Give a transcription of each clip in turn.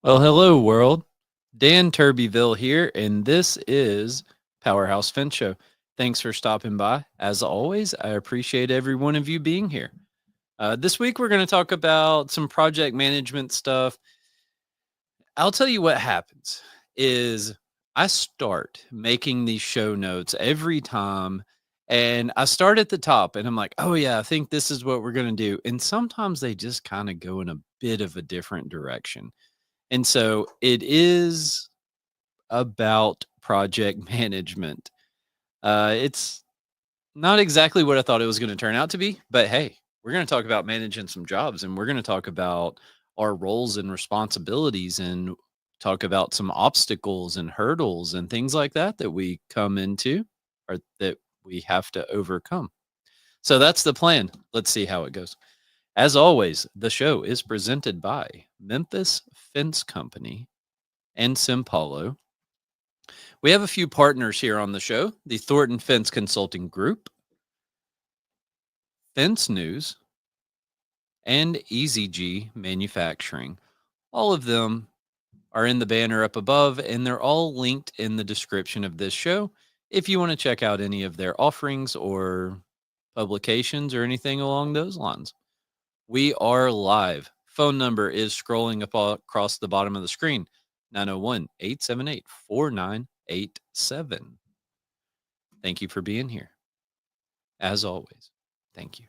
Well, hello, world. Dan Turbyville here, and this is Powerhouse Fence Show. Thanks for stopping by. As always, I appreciate every one of you being here. This week, we're going to talk about some project management stuff. I'll tell you what happens is I start making these show notes every time, and I start at the top, and I'm like, oh yeah, I think this is what we're going to do. And sometimes they just kind of go in a bit of a different direction. And so it is about project management. It's not exactly what I thought it was going to turn out to be, but hey, we're going to talk about managing some jobs and we're going to talk about our roles and responsibilities and talk about some obstacles and hurdles and things like that that we come into or that we have to overcome. So that's the plan. Let's see how it goes. As always, the show is presented by Memphis Fence Company and Simpalo. We have a few partners here on the show: the Thornton Fence Consulting Group, Fence News, and EasyG Manufacturing. All of them are in the banner up above, and they're all linked in the description of this show if you want to check out any of their offerings or publications or anything along those lines. We are live. Phone number is scrolling up across the bottom of the screen: 901 878 4987. Thank you for being here. As always, thank you.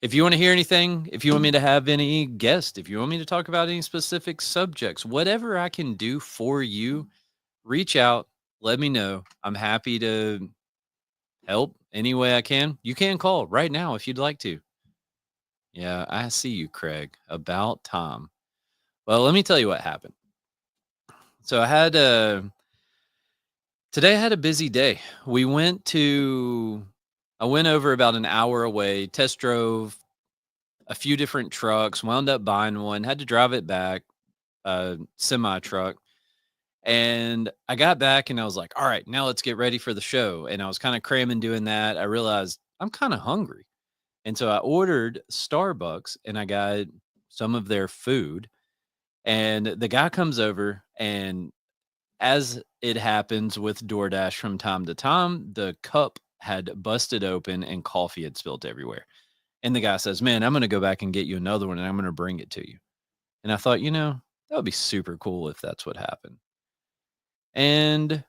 If you want to hear anything, if you want me to have any guest, if you want me to talk about any specific subjects, whatever I can do for you, reach out, let me know. I'm happy to help any way I can. You can call right now if you'd like to. Yeah, I see you, Craig. About time. Well, let me tell you what happened. So today I had a busy day. I went over about an hour away, test drove a few different trucks, wound up buying one, had to drive it back, semi truck. And I got back and I was like, all right, now let's get ready for the show. And I was kind of cramming doing that. I realized I'm kind of hungry. And so I ordered Starbucks and I got some of their food. And the guy comes over, and as it happens with DoorDash from time to time, the cup had busted open and coffee had spilled everywhere. And the guy says, "Man, I'm going to go back and get you another one and I'm going to bring it to you." And I thought, that would be super cool if that's what happened. And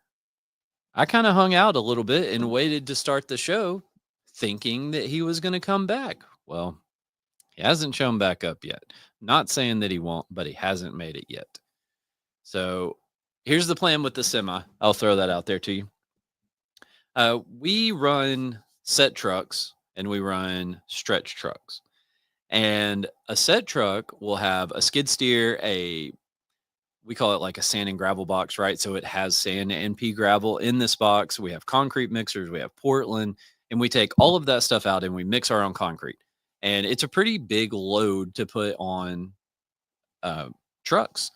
I kind of hung out a little bit and waited to start the show thinking that he was going to come back. Well, he hasn't shown back up yet. Not saying that he won't, but he hasn't made it yet. So here's the plan with the semi. I'll throw that out there to you. We run set trucks and we run stretch trucks. And a set truck will have a skid steer, we call it like a sand and gravel box, right? So it has sand and pea gravel in this box. We have concrete mixers, we have Portland, and we take all of that stuff out and we mix our own concrete. And it's a pretty big load to put on trucks.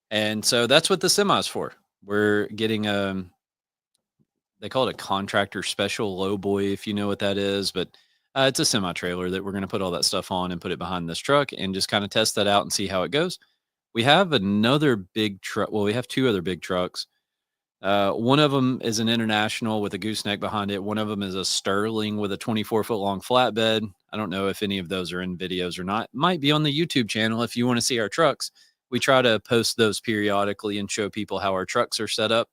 And so that's what the semi is for. We're getting they call it a contractor special low boy, if you know what that is, but it's a semi trailer that we're going to put all that stuff on and put it behind this truck and just kind of test that out and see how it goes. We have another big truck. Well, we have two other big trucks. One of them is an International with a gooseneck behind it. One of them is a Sterling with a 24-foot long flatbed. I don't know if any of those are in videos or not. Might be on the YouTube channel if you want to see our trucks. We try to post those periodically and show people how our trucks are set up.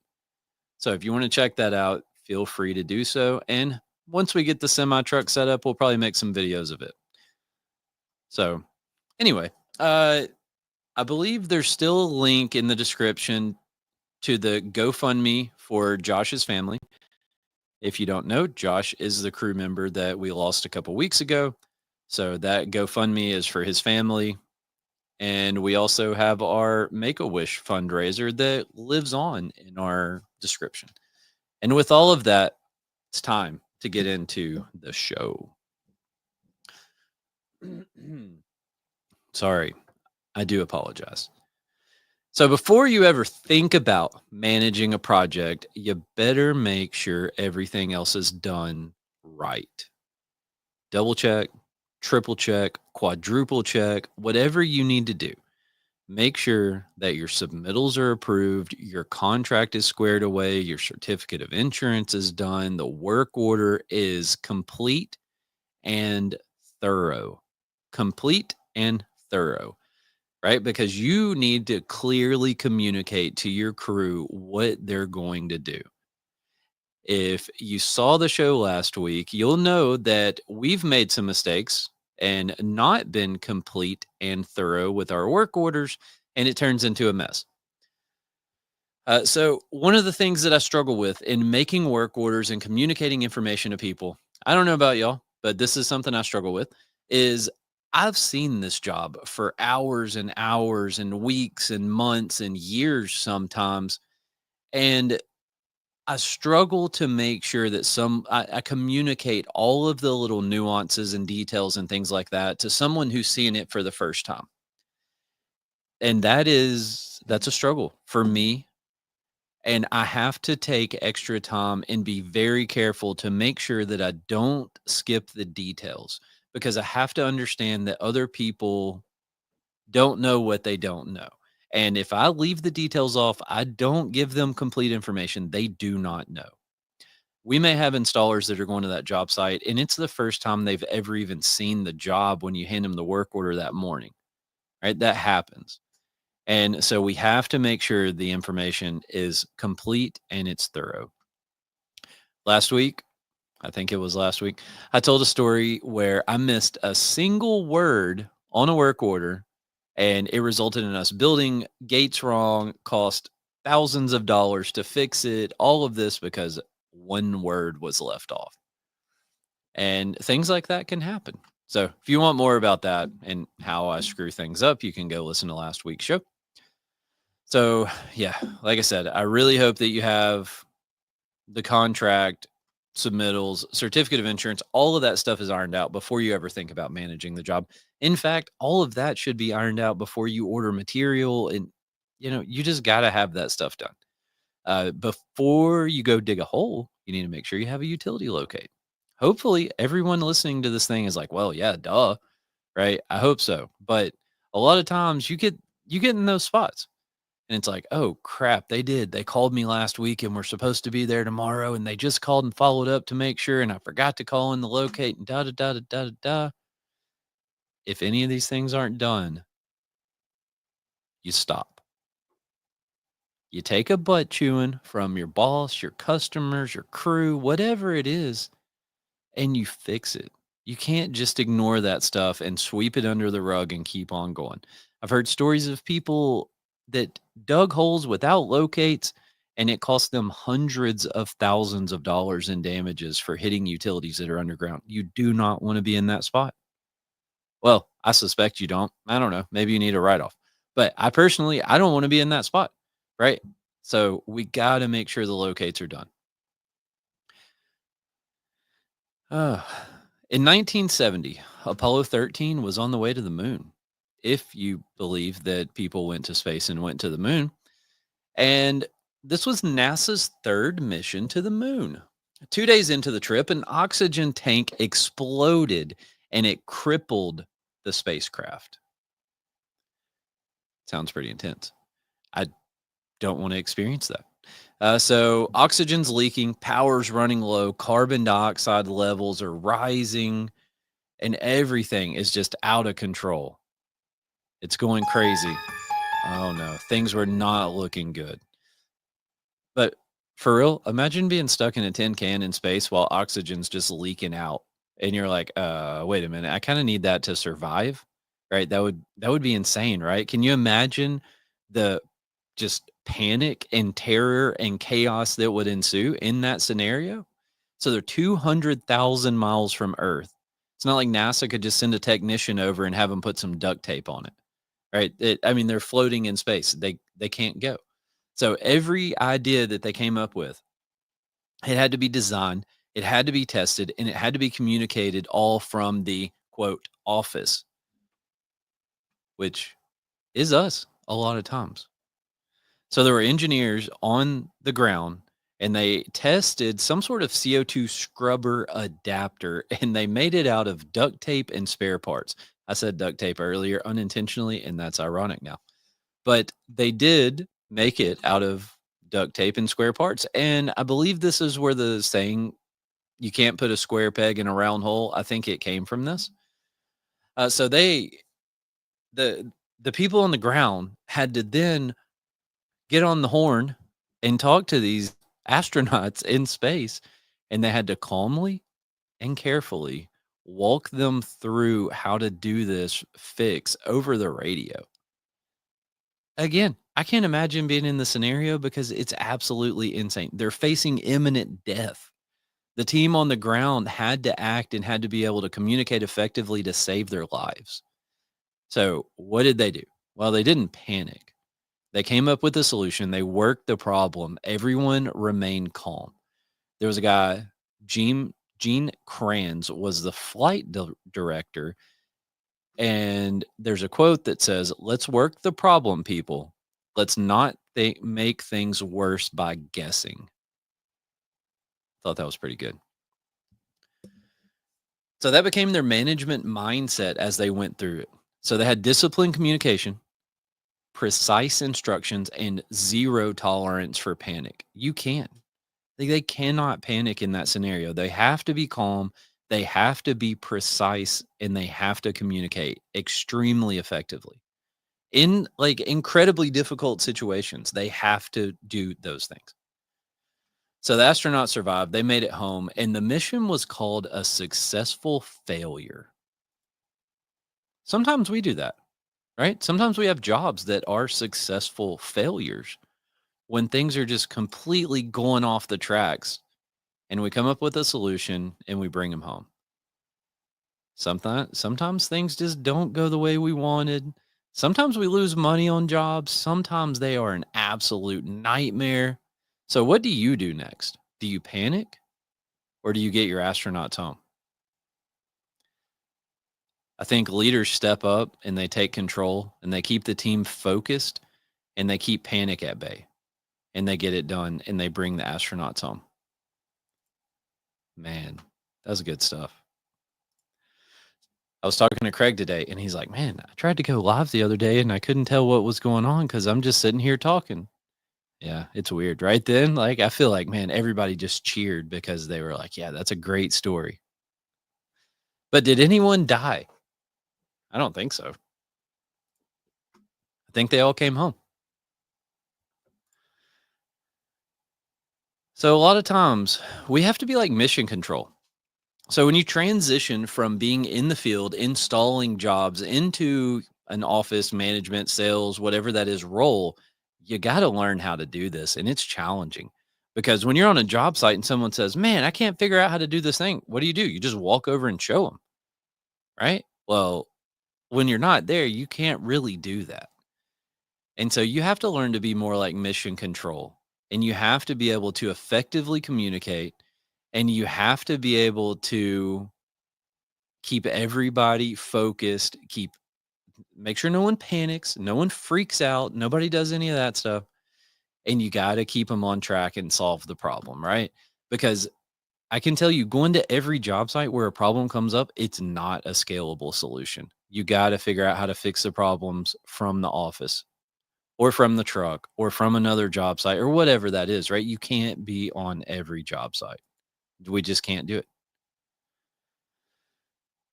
So if you want to check that out, feel free to do so. And once we get the semi truck set up, we'll probably make some videos of it. So anyway, I believe there's still a link in the description to the GoFundMe for Josh's family. If you don't know, Josh is the crew member that we lost a couple weeks ago. So that GoFundMe is for his family. And we also have our Make-A-Wish fundraiser that lives on in our description. And with all of that, it's time to get into the show. Sorry, I do apologize. So before you ever think about managing a project, you better make sure everything else is done right. Double check, triple check, quadruple check, whatever you need to do. make sure that your submittals are approved, your contract is squared away, your certificate of insurance is done, the work order is complete and thorough. Complete and thorough, right? Because you need to clearly communicate to your crew what they're going to do. If you saw the show last week, you'll know that we've made some mistakes and not been complete and thorough with our work orders, and it turns into a mess. So, one of the things that I struggle with in making work orders and communicating information to people, I don't know about y'all, but this is something I struggle with, is I've seen this job for hours and hours and weeks and months and years sometimes. And I struggle to make sure that I communicate all of the little nuances and details and things like that to someone who's seeing it for the first time. And that's a struggle for me. And I have to take extra time and be very careful to make sure that I don't skip the details because I have to understand that other people don't know what they don't know. And if I leave the details off, I don't give them complete information. They do not know. We may have installers that are going to that job site, and it's the first time they've ever even seen the job when you hand them the work order that morning, right? That happens. And so we have to make sure the information is complete and it's thorough. Last week, I think it was last week, I told a story where I missed a single word on a work order and it resulted in us building gates wrong, cost thousands of dollars to fix it, all of this because one word was left off. And things like that can happen. So if you want more about that and how I screw things up, you can go listen to last week's show. So, yeah, like I said, I really hope that you have the contract, submittals, certificate of insurance, all of that stuff is ironed out before you ever think about managing the job. In fact, all of that should be ironed out before you order material. And, you just got to have that stuff done. Before you go dig a hole, you need to make sure you have a utility locate. Hopefully, everyone listening to this thing is like, well, yeah, duh, right? I hope so. But a lot of times you get in those spots and it's like, oh crap, they did. They called me last week and we're supposed to be there tomorrow. And they just called and followed up to make sure. And I forgot to call in the locate and da da da da da da da. If any of these things aren't done, you stop. You take a butt chewing from your boss, your customers, your crew, whatever it is, and you fix it. You can't just ignore that stuff and sweep it under the rug and keep on going. I've heard stories of people that dug holes without locates and it cost them hundreds of thousands of dollars in damages for hitting utilities that are underground. You do not want to be in that spot. Well, I suspect you don't. I don't know. Maybe you need a write off. But I don't want to be in that spot. Right. So we got to make sure the locates are done. Uh, in 1970, Apollo 13 was on the way to the moon. If you believe that people went to space and went to the moon. And this was NASA's third mission to the moon. 2 days into the trip, an oxygen tank exploded and it crippled the spacecraft. Sounds pretty intense. I don't want to experience that. So oxygen's leaking, power's running low, carbon dioxide levels are rising, and everything is just out of control. It's going crazy. Oh no, things were not looking good. But for real, imagine being stuck in a tin can in space while oxygen's just leaking out. And you're like, wait a minute, I kind of need that to survive. Right. That would be insane, right? Can you imagine the just panic and terror and chaos that would ensue in that scenario? So they're 200,000 miles from Earth. It's not like NASA could just send a technician over and have them put some duct tape on it. Right. I mean, they're floating in space. They can't go. So every idea that they came up with, it had to be designed, it had to be tested, and it had to be communicated all from the quote office, which is us a lot of times. So there were engineers on the ground and they tested some sort of CO2 scrubber adapter and they made it out of duct tape and spare parts. I said duct tape earlier unintentionally, and that's ironic now. but they did make it out of duct tape and square parts. And I believe this is where the saying, you can't put a square peg in a round hole, I think it came from this. So the the people on the ground had to then get on the horn and talk to these astronauts in space, and they had to calmly and carefully walk them through how to do this fix over the radio. Again, I can't imagine being in the scenario because it's absolutely insane. They're facing imminent death. The team on the ground had to act and had to be able to communicate effectively to save their lives. So, what did they do? Well, they didn't panic. They came up with a solution. They worked the problem. Everyone remained calm. There was a guy, Gene Kranz was the flight director, and there's a quote that says, "Let's work the problem, people. Let's not make things worse by guessing." Thought that was pretty good. So that became their management mindset as they went through it. So they had disciplined communication, precise instructions, and zero tolerance for panic. You can't. They cannot panic in that scenario. They have to be calm, they have to be precise, and they have to communicate extremely effectively. In, like, incredibly difficult situations, they have to do those things. So the astronauts survived, they made it home, and the mission was called a successful failure. Sometimes we do that, right? Sometimes we have jobs that are successful failures when things are just completely going off the tracks, and we come up with a solution and we bring them home. Sometimes things just don't go the way we wanted. Sometimes we lose money on jobs. Sometimes they are an absolute nightmare. So what do you do next? Do you panic or do you get your astronauts home? I think leaders step up and they take control and they keep the team focused and they keep panic at bay and they get it done and they bring the astronauts home. Man, that's good stuff. I was talking to Craig today and he's like, "Man, I tried to go live the other day and I couldn't tell what was going on because I'm just sitting here talking." Yeah, it's weird. Right then, like, I feel like, man, everybody just cheered because they were like, "Yeah, that's a great story." But did anyone die? I don't think so. I think they all came home. So a lot of times we have to be like mission control. So when you transition from being in the field, installing jobs into an office management, sales, whatever that is role, you got to learn how to do this. And it's challenging because when you're on a job site and someone says, "Man, I can't figure out how to do this thing," what do? You just walk over and show them, right? Well, when you're not there, you can't really do that. And so you have to learn to be more like mission control and you have to be able to effectively communicate and you have to be able to keep everybody focused, make sure no one panics, no one freaks out, nobody does any of that stuff. And you got to keep them on track and solve the problem, right? Because I can tell you, going to every job site where a problem comes up, it's not a scalable solution. You got to figure out how to fix the problems from the office or from the truck or from another job site or whatever that is, right? You can't be on every job site. We just can't do it.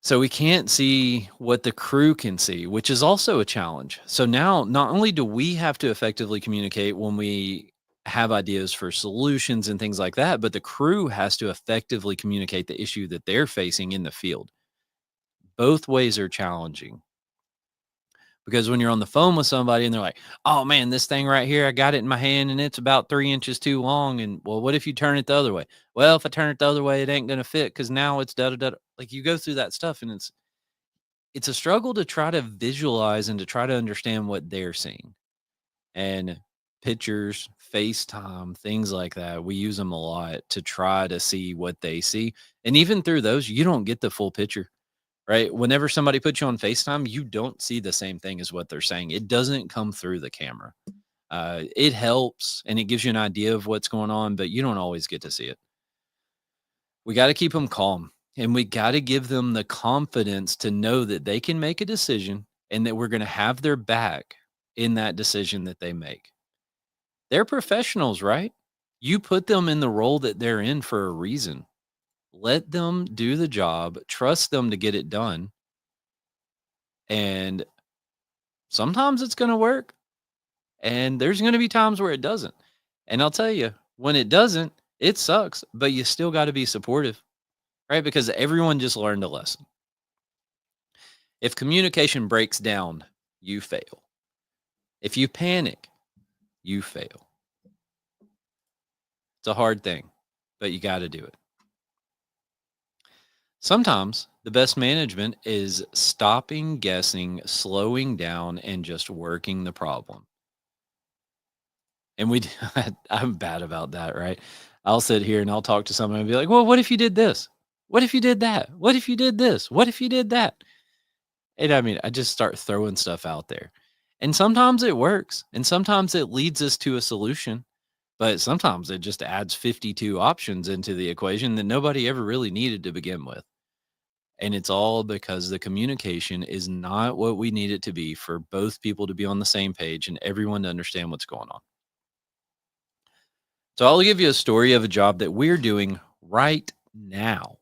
So we can't see what the crew can see, which is also a challenge. So now not only do we have to effectively communicate when we have ideas for solutions and things like that, but the crew has to effectively communicate the issue that they're facing in the field. Both ways are challenging because when you're on the phone with somebody and they're like, "Oh man, this thing right here, I got it in my hand and it's about 3 inches too long." And, well, what if you turn it the other way? Well, if I turn it the other way, it ain't going to fit because now it's da da da. Like, you go through that stuff and it's a struggle to try to visualize and to try to understand what they're seeing. And pictures, FaceTime, things like that, we use them a lot to try to see what they see. And even through those, you don't get the full picture, right? Whenever somebody puts you on FaceTime, you don't see the same thing as what they're saying. It doesn't come through the camera. It helps and it gives you an idea of what's going on, but you don't always get to see it. We got to keep them calm and we got to give them the confidence to know that they can make a decision and that we're going to have their back in that decision that they make. They're professionals, right? You put them in the role that they're in for a reason. Let them do the job, trust them to get it done. And sometimes it's going to work, and there's going to be times where it doesn't. And I'll tell you, when it doesn't, it sucks, but you still got to be supportive, right? Because everyone just learned a lesson. If communication breaks down, you fail. If you panic, you fail. It's a hard thing, but you got to do it. Sometimes the best management is stopping guessing, slowing down, and just working the problem. And I'm bad about that, right? I'll sit here and I'll talk to someone and be like, well, what if you did this? What if you did that? What if you did this? What if you did that? And I mean, I just start throwing stuff out there. And sometimes it works, and sometimes it leads us to a solution, but sometimes it just adds 52 options into the equation that nobody ever really needed to begin with. And it's all because the communication is not what we need it to be for both people to be on the same page and everyone to understand what's going on. So I'll give you a story of a job that we're doing right now.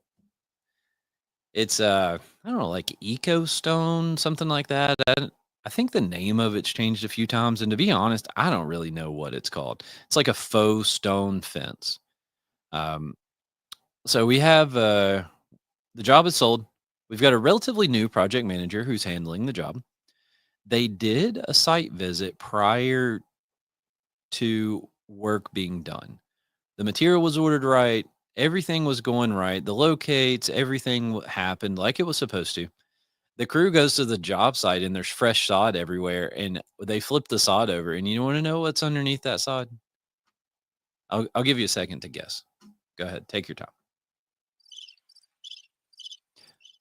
It's I don't know, like Eco Stone, something like that. I think the name of it's changed a few times, and to be honest, I don't really know what it's called. It's like a faux stone fence. Um, so we have the job is sold. We've got a relatively new project manager who's handling the job. They did a site visit prior to work being done. The material was ordered right. Everything was going right. The locates, everything happened like it was supposed to. The crew goes to the job site and there's fresh sod everywhere. And they flip the sod over. And you want to know what's underneath that sod? I'll give you a second to guess. Go ahead. Take your time.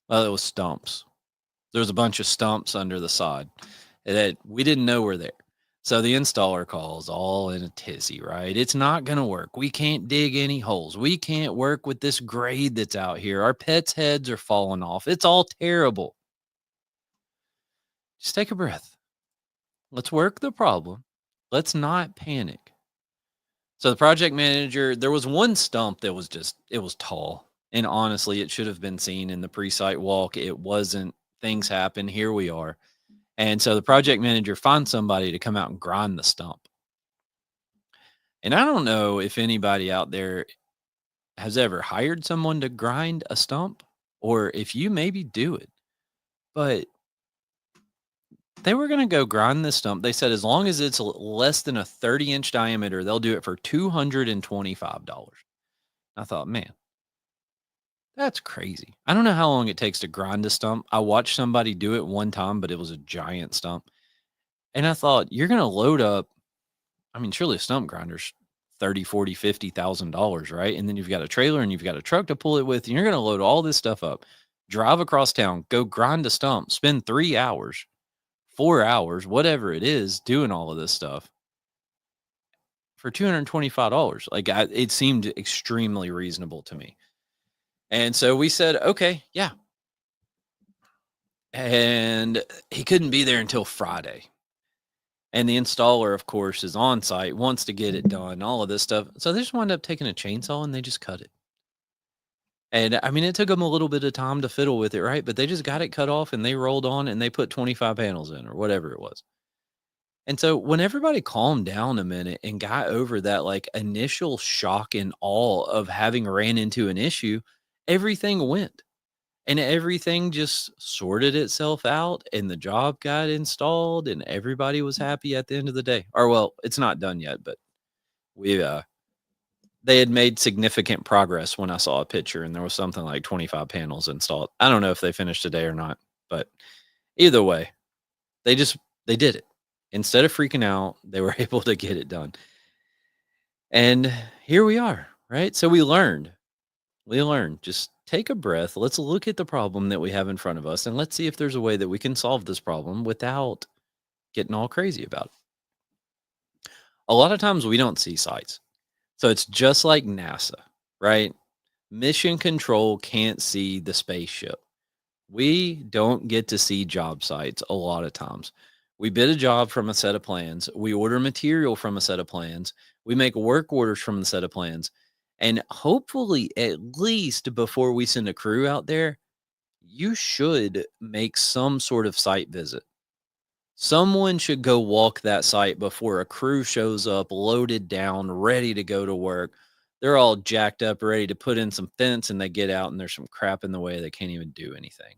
Well, it was stumps. There was a bunch of stumps under the sod that we didn't know were there. So the installer calls all in a tizzy, right? It's not going to work. We can't dig any holes. We can't work with this grade that's out here. Our pets' heads are falling off. It's all terrible. Just take a breath. Let's work the problem. Let's not panic. So the project manager, there was one stump that was it was tall. And honestly, it should have been seen in the pre-site walk. It wasn't. Things happen. Here we are. And so the project manager finds somebody to come out and grind the stump. And I don't know if anybody out there has ever hired someone to grind a stump or if you maybe do it. But they were going to go grind the stump. They said as long as it's less than a 30-inch diameter, they'll do it for $225. I thought, man, that's crazy. I don't know how long it takes to grind a stump. I watched somebody do it one time, but it was a giant stump. And I thought, you're going to load up. I mean, surely a stump grinder's 30, 40, $50,000, right? And then you've got a trailer and you've got a truck to pull it with. And you're going to load all this stuff up, drive across town, go grind a stump, spend 3 hours, 4 hours, whatever it is, doing all of this stuff for $225. Like it seemed extremely reasonable to me. And so we said, okay, yeah. And he couldn't be there until Friday. And the installer, of course, is on site, wants to get it done, all of this stuff. So they just wound up taking a chainsaw and they just cut it. And I mean, it took them a little bit of time to fiddle with it, right? But they just got it cut off and they rolled on and they put 25 panels in or whatever it was. And so when everybody calmed down a minute and got over that like initial shock and awe of having ran into an issue, everything went. And everything just sorted itself out and the job got installed and everybody was happy at the end of the day. Or well, it's not done yet, but we they had made significant progress when I saw a picture and there was something like 25 panels installed. I don't know if they finished today or not, but either way, they did it. Instead of freaking out, they were able to get it done. And here we are, right? So we learned just take a breath. Let's look at the problem that we have in front of us and let's see if there's a way that we can solve this problem without getting all crazy about it. A lot of times we don't see sites. So it's just like NASA, right? Mission control can't see the spaceship. We don't get to see job sites a lot of times. We bid a job from a set of plans. We order material from a set of plans. We make work orders from the set of plans. And hopefully, at least before we send a crew out there, you should make some sort of site visit. Someone should go walk that site before a crew shows up, loaded down, ready to go to work. They're all jacked up, ready to put in some fence, and they get out and there's some crap in the way. They can't even do anything.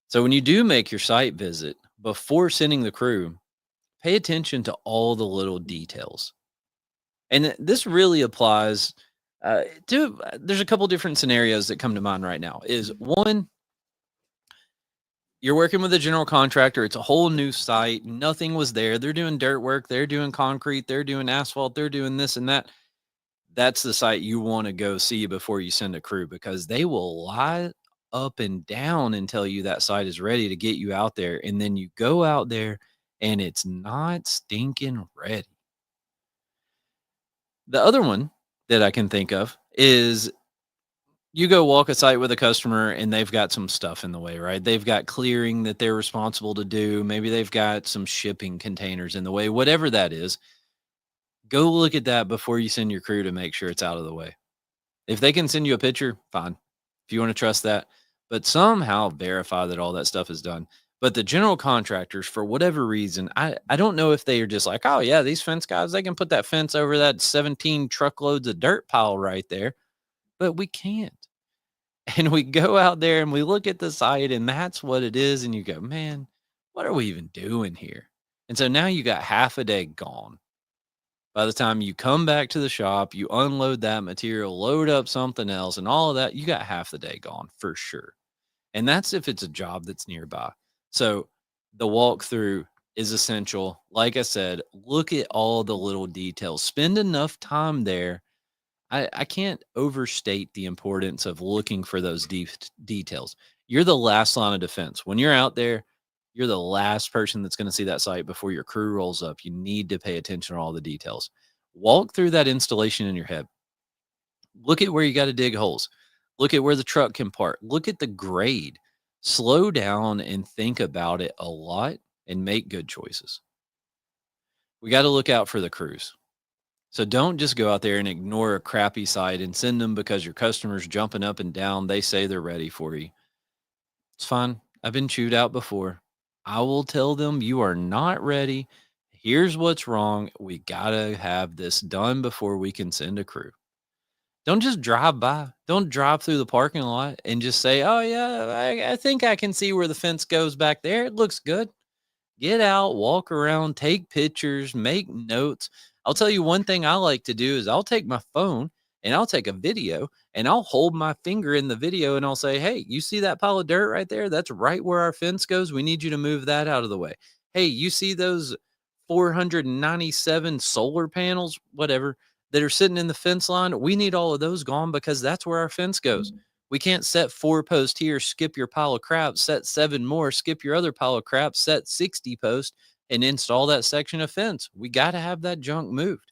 So when you do make your site visit, before sending the crew, pay attention to all the little details. And this really applies to, there's a couple different scenarios that come to mind right now. Is one, you're working with a general contractor. It's a whole new site. Nothing was there. They're doing dirt work. They're doing concrete. They're doing asphalt. They're doing this and that. That's the site you want to go see before you send a crew, because they will lie up and down and tell you that site is ready to get you out there. And then you go out there and it's not stinking ready. The other one that I can think of is you go walk a site with a customer and they've got some stuff in the way, right? They've got clearing that they're responsible to do. Maybe they've got some shipping containers in the way, whatever that is. Go look at that before you send your crew to make sure it's out of the way. If they can send you a picture, fine. If you want to trust that, but somehow verify that all that stuff is done. But the general contractors, for whatever reason, I don't know if they are just like, oh, yeah, these fence guys, they can put that fence over that 17 truckloads of dirt pile right there, but we can't. And we go out there and we look at the site and that's what it is. And you go, man, what are we even doing here? And so now you got half a day gone. By the time you come back to the shop, you unload that material, load up something else, and all of that, you got half the day gone for sure. And that's if it's a job that's nearby. So the walkthrough is essential. Like I said, look at all the little details. Spend enough time there. I can't overstate the importance of looking for those details. You're the last line of defense. When you're out there, you're the last person that's going to see that site before your crew rolls up. You need to pay attention to all the details. Walk through that installation in your head. Look at where you got to dig holes. Look at where the truck can park. Look at the grade. Slow down and think about it a lot and make good choices. We got to look out for the crews. So don't just go out there and ignore a crappy site and send them because your customer's jumping up and down. They say they're ready for you. It's fine. I've been chewed out before. I will tell them you are not ready. Here's what's wrong. We got to have this done before we can send a crew. Don't just drive by. Don't drive through the parking lot and just say, oh, yeah, I think I can see where the fence goes back there. It looks good. Get out, walk around, take pictures, make notes. I'll tell you one thing I like to do is I'll take my phone and I'll take a video and I'll hold my finger in the video and I'll say, hey, you see that pile of dirt right there? That's right where our fence goes. We need you to move that out of the way. Hey, you see those 497 solar panels, whatever, that are sitting in the fence line? We need all of those gone because that's where our fence goes. We can't set 4 posts here, skip your pile of crap, set 7 more, skip your other pile of crap, set 60 posts, and install that section of fence. We got to have that junk moved.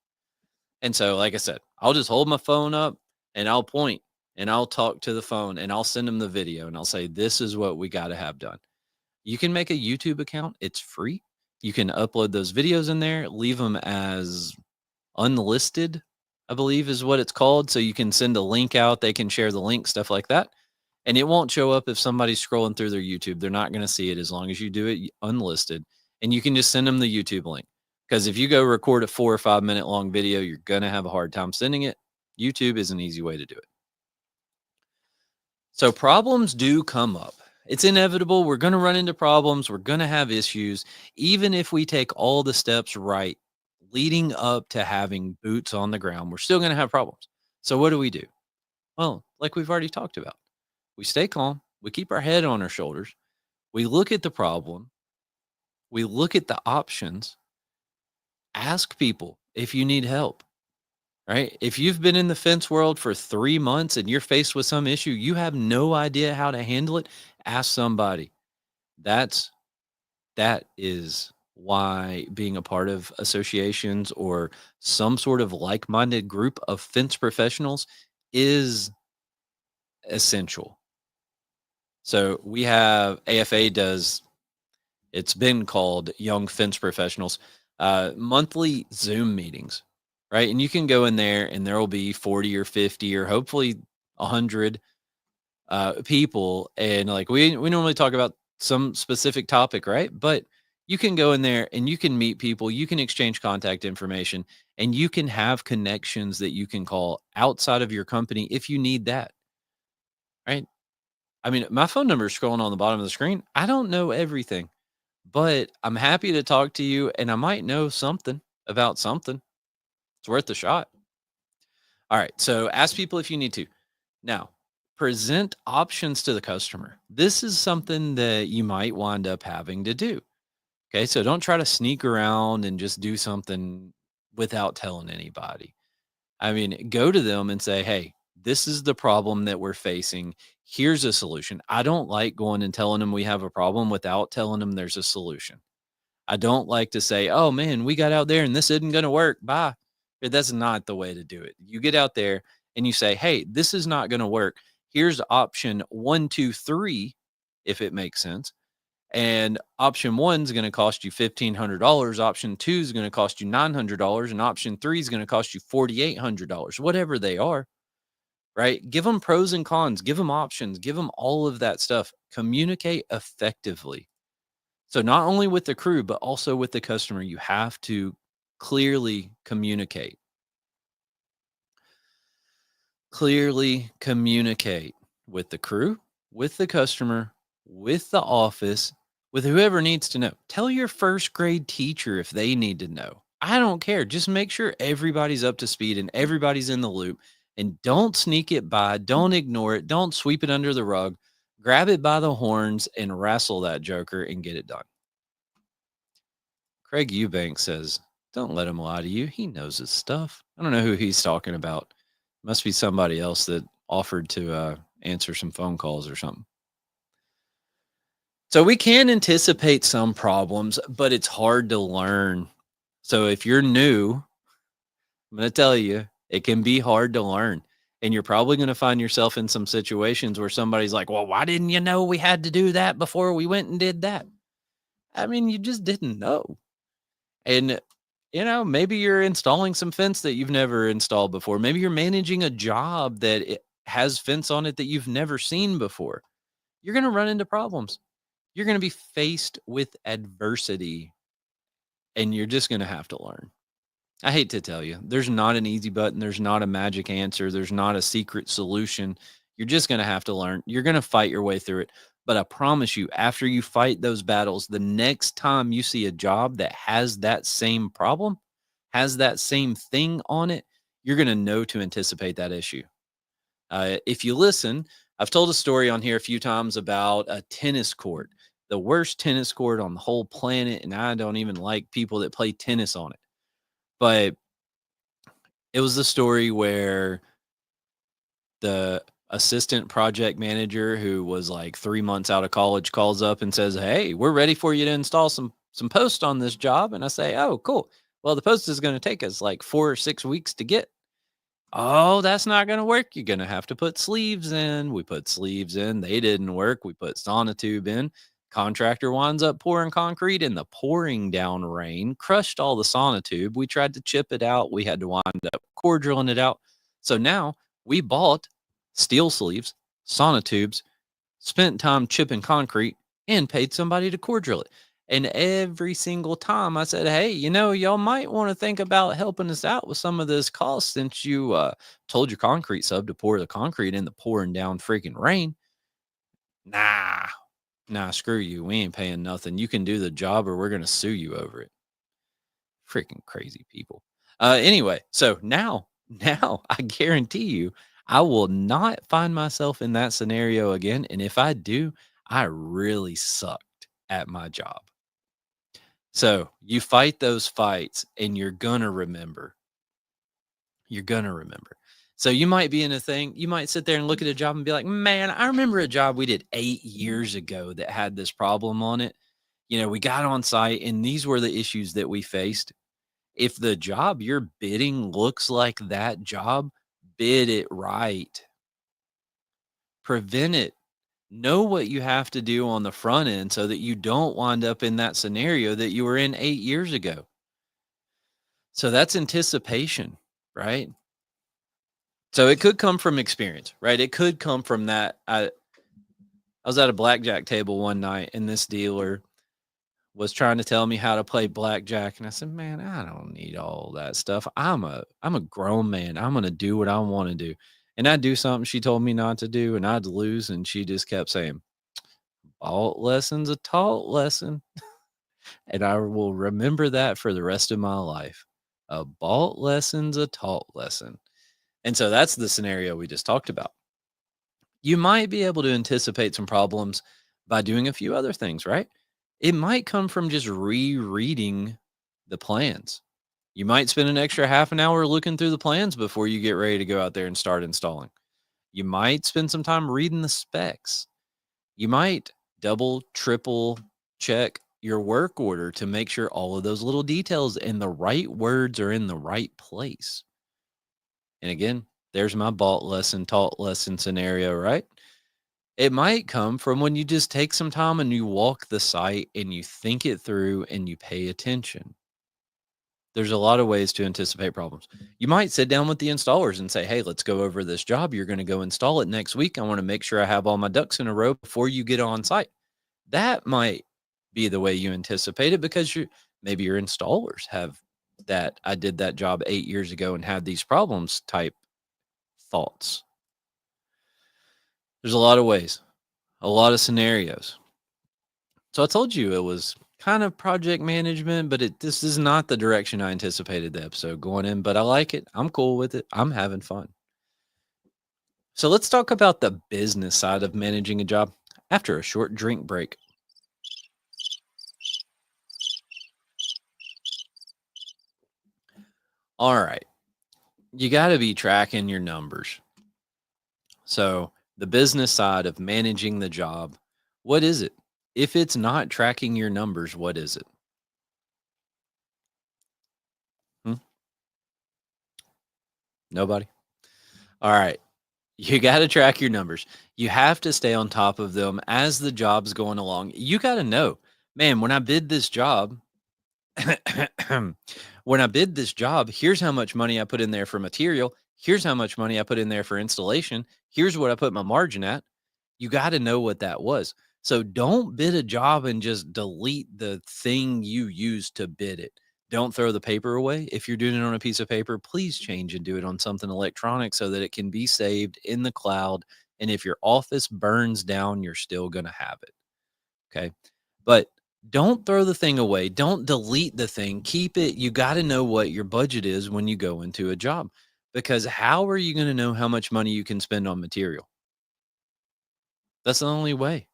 And so, like I said, I'll just hold my phone up and I'll point and I'll talk to the phone and I'll send them the video and I'll say, this is what we got to have done. You can make a YouTube account, it's free. You can upload those videos in there, leave them as unlisted, I believe is what it's called. So you can send a link out, they can share the link, stuff like that. And it won't show up if somebody's scrolling through their YouTube. They're not going to see it as long as you do it unlisted. And you can just send them the YouTube link. Because if you go record a 4 or 5 minute long video, you're going to have a hard time sending it. YouTube is an easy way to do it. So problems do come up. It's inevitable. We're going to run into problems. We're going to have issues. Even if we take all the steps right leading up to having boots on the ground, we're still going to have problems. So what do? Well, like we've already talked about, we stay calm. We keep our head on our shoulders. We look at the problem. We look at the options. Ask people if you need help, right? If you've been in the fence world for 3 months and you're faced with some issue, you have no idea how to handle it, ask somebody. That is why being a part of associations or some sort of like-minded group of fence professionals is essential. So we have AFA does It's been called Young Fence Professionals, monthly Zoom meetings, right? And you can go in there and there will be 40 or 50 or hopefully 100 people. And like we normally talk about some specific topic, right? But you can go in there and you can meet people, you can exchange contact information, and you can have connections that you can call outside of your company if you need that, right? I mean, my phone number is scrolling on the bottom of the screen. I don't know everything, but I'm happy to talk to you and I might know something about something. It's worth a shot. All right. So ask people if you need to. Now, present options to the customer. This is something that you might wind up having to do. Okay. So don't try to sneak around and just do something without telling anybody. I mean, go to them and say, hey, this is the problem that we're facing. Here's a solution. I don't like going and telling them we have a problem without telling them there's a solution. I don't like to say, oh man, we got out there and this isn't going to work. Bye. That's not the way to do it. You get out there and you say, hey, this is not going to work. Here's option 1, 2, 3, if it makes sense. And option one is going to cost you $1,500. Option two is going to cost you $900. And option three is going to cost you $4,800, whatever they are, right? Give them pros and cons, give them options, give them all of that stuff. Communicate effectively. So, not only with the crew, but also with the customer, you have to clearly communicate. Clearly communicate with the crew, with the customer, with the office, with whoever needs to know. Tell your first grade teacher if they need to know. I don't care. Just make sure everybody's up to speed and everybody's in the loop, and don't sneak it by. Don't ignore it. Don't sweep it under the rug. Grab it by the horns and wrestle that joker and get it done. Craig Eubank says, don't let him lie to you. He knows his stuff. I don't know who he's talking about. Must be somebody else that offered to answer some phone calls or something. So we can anticipate some problems, but it's hard to learn. So if you're new, I'm going to tell you, it can be hard to learn. And you're probably going to find yourself in some situations where somebody's like, well, why didn't you know we had to do that before we went and did that? I mean, you just didn't know. And, maybe you're installing some fence that you've never installed before. Maybe you're managing a job that it has fence on it that you've never seen before. You're going to run into problems. You're going to be faced with adversity and you're just going to have to learn. I hate to tell you, there's not an easy button. There's not a magic answer. There's not a secret solution. You're just going to have to learn. You're going to fight your way through it. But I promise you, after you fight those battles, the next time you see a job that has that same problem, has that same thing on it, you're going to know to anticipate that issue. If you listen, I've told a story on here a few times about a tennis court, the worst tennis court on the whole planet. And I don't even like people that play tennis on it. But it was the story where the assistant project manager who was like 3 months out of college calls up and says, hey, we're ready for you to install some posts on this job. And I say, oh, cool. Well, the post is going to take us like 4 or 6 weeks to get. Oh, that's not going to work. You're going to have to put sleeves in. We put sleeves in. They didn't work. We put sonotube in. Contractor winds up pouring concrete, and the pouring down rain crushed all the sonotube. We tried to chip it out. We had to wind up core drilling it out. So now we bought steel sleeves, sonotubes, spent time chipping concrete, and paid somebody to core drill it. And every single time I said, hey, y'all might want to think about helping us out with some of this cost since you told your concrete sub to pour the concrete in the pouring down freaking rain. Nah, screw you. We ain't paying nothing. You can do the job or we're going to sue you over it. Freaking crazy people. Anyway, so now I guarantee you, I will not find myself in that scenario again. And if I do, I really sucked at my job. So you fight those fights and you're going to remember. You're going to remember. So you might be in a thing, you might sit there and look at a job and be like, man, I remember a job we did 8 years ago that had this problem on it. We got on site and these were the issues that we faced. If the job you're bidding looks like that job, bid it right. Prevent it. Know what you have to do on the front end so that you don't wind up in that scenario that you were in 8 years ago. So that's anticipation, right? So it could come from experience, right? It could come from that. I was at a blackjack table one night and this dealer was trying to tell me how to play blackjack, and I said, "Man, I don't need all that stuff. I'm a grown man. I'm gonna do what I want to do." And I'd do something she told me not to do, and I'd lose, and she just kept saying, "Bought lesson's a taught lesson," and I will remember that for the rest of my life. A bought lesson's a taught lesson, and so that's the scenario we just talked about. You might be able to anticipate some problems by doing a few other things, right? It might come from just rereading the plans. You might spend an extra half an hour looking through the plans before you get ready to go out there and start installing. You might spend some time reading the specs. You might double, triple check your work order to make sure all of those little details and the right words are in the right place. And again, there's my bought lesson, taught lesson scenario, right? It might come from when you just take some time and you walk the site and you think it through and you pay attention. There's a lot of ways to anticipate problems. You might sit down with the installers and say, "Hey, let's go over this job. You're going to go install it next week. I want to make sure I have all my ducks in a row before you get on site." That might be the way you anticipate it because maybe your installers have that "I did that job 8 years ago and had these problems" type thoughts. There's a lot of ways, a lot of scenarios. So I told you it was kind of project management, but this is not the direction I anticipated the episode going in, but I like it. I'm cool with it. I'm having fun. So let's talk about the business side of managing a job after a short drink break. All right. You got to be tracking your numbers. So the business side of managing the job, what is it? If it's not tracking your numbers, what is it? Hmm? Nobody? All right. You gotta track your numbers. You have to stay on top of them as the job's going along. You gotta know, man, when I bid this job, when I bid this job, here's how much money I put in there for material. Here's how much money I put in there for installation. Here's what I put my margin at. You got to know what that was. So don't bid a job and just delete the thing you used to bid it. Don't throw the paper away. If you're doing it on a piece of paper, please change and do it on something electronic so that it can be saved in the cloud. And if your office burns down, you're still going to have it. Okay. But don't throw the thing away. Don't delete the thing. Keep it. You got to know what your budget is when you go into a job because how are you going to know how much money you can spend on material? That's the only way.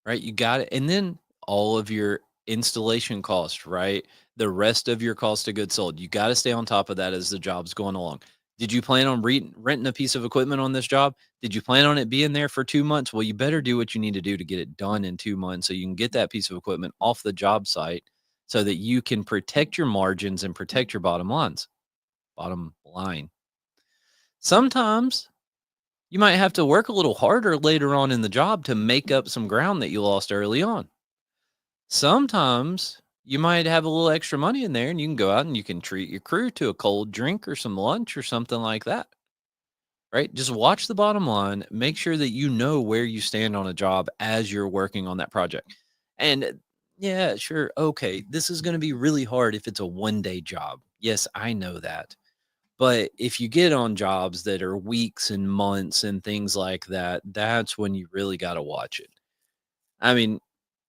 Right? You got it. And then all of your installation costs, right? The rest of your cost of goods sold. You got to stay on top of that as the job's going along. Did you plan on renting a piece of equipment on this job? Did you plan on it being there for 2 months? Well, you better do what you need to do to get it done in 2 months so you can get that piece of equipment off the job site so that you can protect your margins and protect your bottom line. Sometimes you might have to work a little harder later on in the job to make up some ground that you lost early on. Sometimes you might have a little extra money in there and you can go out and you can treat your crew to a cold drink or some lunch or something like that, right? Just watch the bottom line, make sure that you know where you stand on a job as you're working on that project. And yeah, sure. Okay. This is going to be really hard if it's a 1 day job. Yes, I know that. But if you get on jobs that are weeks and months and things like that, that's when you really got to watch it. I mean,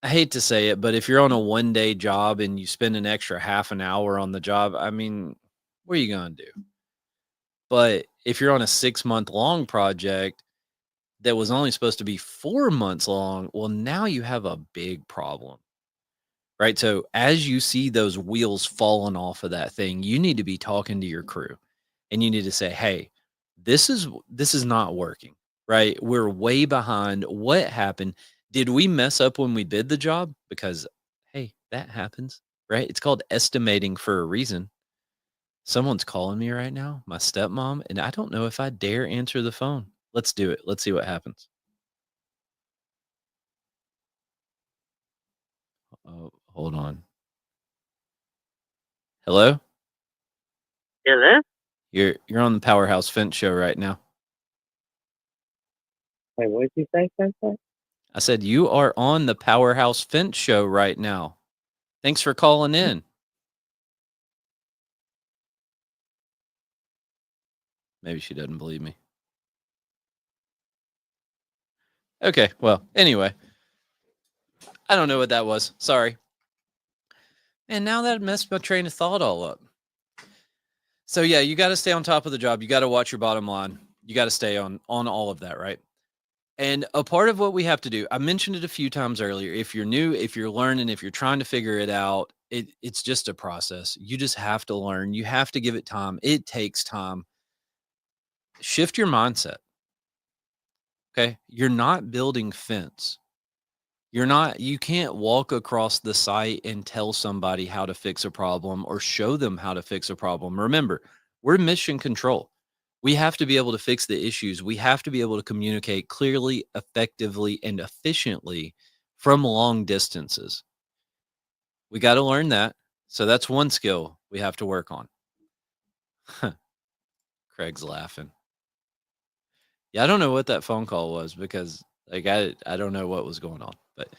I hate to say it, but if you're on a 1 day job and you spend an extra half an hour on the job, I mean, what are you going to do? But if you're on a 6 month long project that was only supposed to be 4 months long, well, now you have a big problem, right? So as you see those wheels falling off of that thing, you need to be talking to your crew and you need to say, "Hey, this is not working, right? We're way behind. What happened? Did we mess up when we bid the job? Because hey, that happens, right? It's called estimating for a reason." Someone's calling me right now, my stepmom, and I don't know if I dare answer the phone. Let's do it. Let's see what happens. Oh, hold on. Hello? Hello? You're on the Powerhouse Fence show right now. Wait, what did you say, Sensei? I said you are on the Powerhouse Fence show right now. Thanks for calling in. Maybe she doesn't believe me. Okay, well, anyway. I don't know what that was. Sorry. And now that messed my train of thought all up. So yeah, you got to stay on top of the job. You got to watch your bottom line. You got to stay on all of that, right? And a part of what we have to do, I mentioned it a few times earlier. If you're new, if you're learning, if you're trying to figure it out, it's just a process. You just have to learn. You have to give it time. It takes time. Shift your mindset. Okay. You're not building fence. You can't walk across the site and tell somebody how to fix a problem or show them how to fix a problem. Remember, we're mission control. We have to be able to fix the issues. We have to be able to communicate clearly, effectively, and efficiently from long distances. We got to learn that. So that's one skill we have to work on. Craig's laughing. Yeah, I don't know what that phone call was because I don't know what was going on. But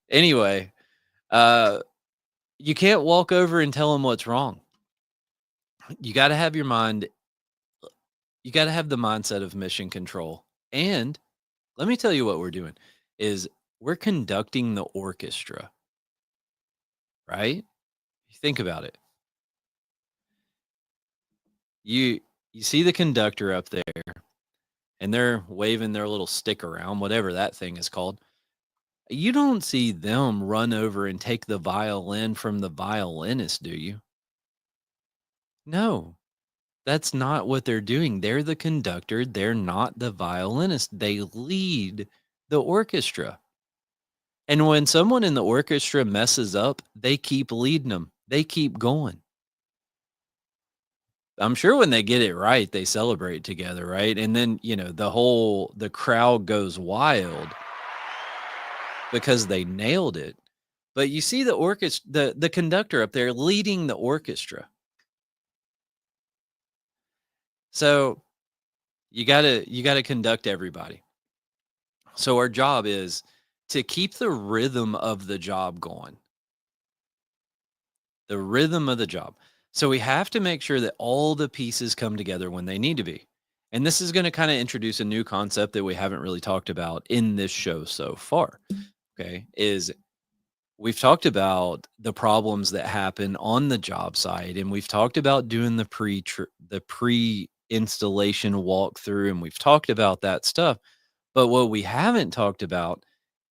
anyway, uh you can't walk over and tell them what's wrong. You got to have your mind, you got to have the mindset of mission control. And let me tell you what we're doing is we're conducting the orchestra, right? Think about it. You you see the conductor up there and they're waving their little stick around, whatever that thing is called. You don't see them run over and take the violin from the violinist, do you? No. That's not what they're doing. They're the conductor, they're not the violinist. They lead the orchestra. And when someone in the orchestra messes up, they keep leading them. They keep going. I'm sure when they get it right, they celebrate together, right? And then, the crowd goes wild because they nailed it. But you see the orchestra, the conductor up there leading the orchestra. So you gotta conduct everybody. So our job is to keep the rhythm of the job going. The rhythm of the job. So we have to make sure that all the pieces come together when they need to be. And this is going to kind of introduce a new concept that we haven't really talked about in this show so far. Okay. Is we've talked about the problems that happen on the job site and we've talked about doing the pre installation walkthrough and we've talked about that stuff. But what we haven't talked about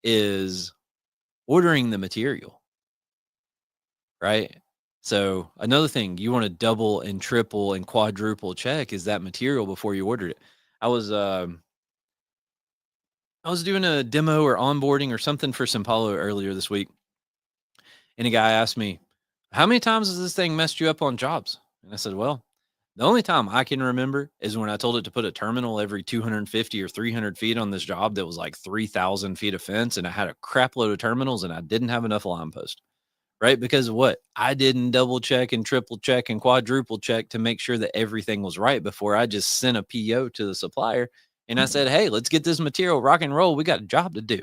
is ordering the material, right? So another thing you want to double and triple and quadruple check is that material before you ordered it. I was I was doing a demo or onboarding or something for Simpalo earlier this week, and a guy asked me, "How many times has this thing messed you up on jobs?" And I said, "Well, the only time I can remember is when I told it to put a terminal every 250 or 300 feet on this job that was like 3,000 feet of fence, and I had a crap load of terminals, and I didn't have enough line post." Right? Because what? I didn't double check and triple check and quadruple check to make sure that everything was right before I just sent a PO to the supplier and I said, "Hey, let's get this material rock and roll. We got a job to do."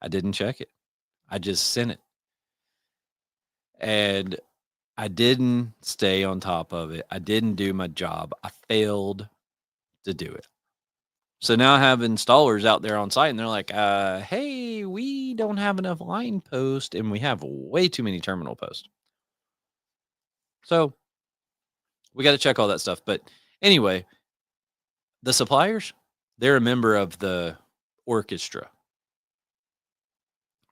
I didn't check it. I just sent it. And I didn't stay on top of it. I didn't do my job. I failed to do it. So now I have installers out there on site and they're like, hey, we don't have enough line post and we have way too many terminal posts. So we got to check all that stuff. But anyway, the suppliers, they're a member of the orchestra,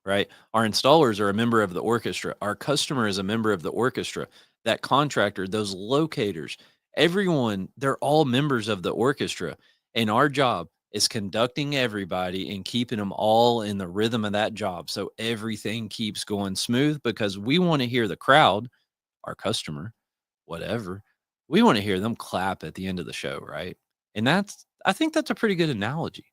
right? Our installers are a member of the orchestra. Our customer is a member of the orchestra. That contractor, those locators, everyone, they're all members of the orchestra. And our job is conducting everybody and keeping them all in the rhythm of that job. So everything keeps going smooth because we want to hear the crowd, our customer, whatever, we want to hear them clap at the end of the show, right? And I think that's a pretty good analogy.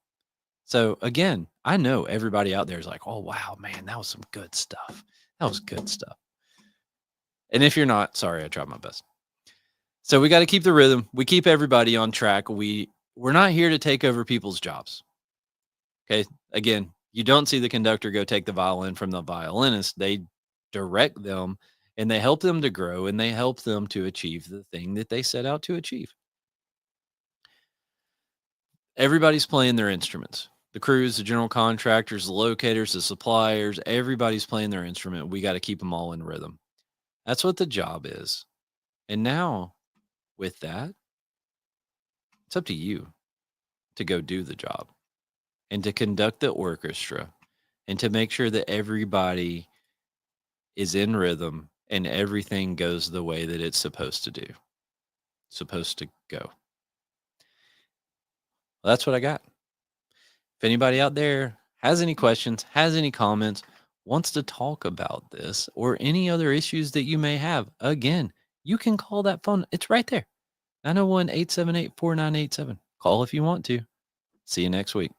So again, I know everybody out there is like, "Oh wow, man, that was some good stuff." That was good stuff. And if you're not, sorry, I tried my best. So we got to keep the rhythm. We keep everybody on track. We're not here to take over people's jobs. Okay. Again, you don't see the conductor go take the violin from the violinist. They direct them and they help them to grow and they help them to achieve the thing that they set out to achieve. Everybody's playing their instruments. The crews, the general contractors, the locators, the suppliers, everybody's playing their instrument. We got to keep them all in rhythm. That's what the job is. And now, with that, it's up to you to go do the job and to conduct the orchestra and to make sure that everybody is in rhythm and everything goes the way that it's supposed to go. Well, that's what I got. If anybody out there has any questions, has any comments, wants to talk about this or any other issues that you may have, again, you can call that phone. It's right there. 901-878-4987. Call if you want to. See you next week.